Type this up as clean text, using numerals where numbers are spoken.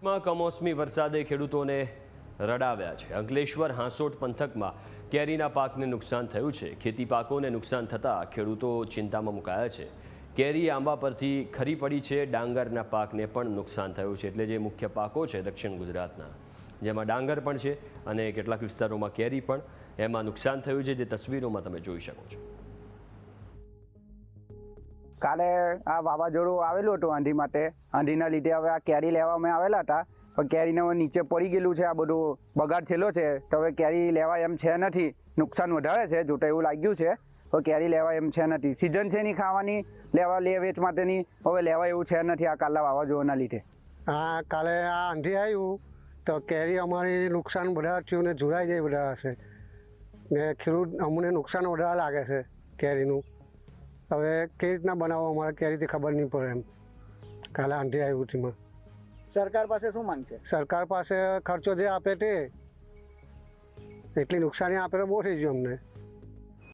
માં કમોસમી વરસાદે ખેડૂતોને રડાવ્યા છે। અંકલેશ્વર હાંસોટ પંથકમાં કેરીના પાકને નુકસાન થયું છે। ખેતી પાકોને નુકસાન થતાં ખેડૂતો ચિંતામાં મુકાયા છે। કેરી આંબા પરથી ખરી પડી છે। ડાંગરના પાકને પણ નુકસાન થયું છે। એટલે જે મુખ્ય પાકો છે દક્ષિણ ગુજરાતના, જેમાં ડાંગર પણ છે અને કેટલાક વિસ્તારોમાં કેરી પણ, એમાં નુકસાન થયું છે, જે તસવીરોમાં તમે જોઈ શકો છો। કાલે આ વાવાઝોડું આવેલું હતું આંધી માટે, આંધીના લીધે હવે આ કેરી લેવા અમે આવેલા હતા, પણ કેરીને નીચે પડી ગયેલું છે, આ બધું બગાડ થયેલો છે, તો હવે કેરી લેવા એમ છે નથી, નુકસાન વધારે છે જોતા એવું લાગ્યું છે, તો કેરી લેવા એમ છે નથી। સિઝન છે નહીં ખાવાની, લે વેચ માટેની, હવે લેવા એવું છે નથી આ કાલના વાવાઝોડાના લીધે। હા, કાલે આ આંધી આવ્યું તો કેરી અમારી નુકસાન વધારે થયું ને ઝુરાઈ જાય વધારે હશે ને ખેડૂત અમને નુકસાન વધારે લાગે છે કેરીનું। હવે કેવી રીતના બનાવો અમારે કેરીથી ખબર નહીં પડે એમ। કાલે આંધી આવ્યું તેમાં સરકાર પાસે શું માંગ છે? સરકાર પાસે ખર્ચો જે આપે તે, એટલી નુકસાની આપે તો બહુ થઈ ગયું અમને।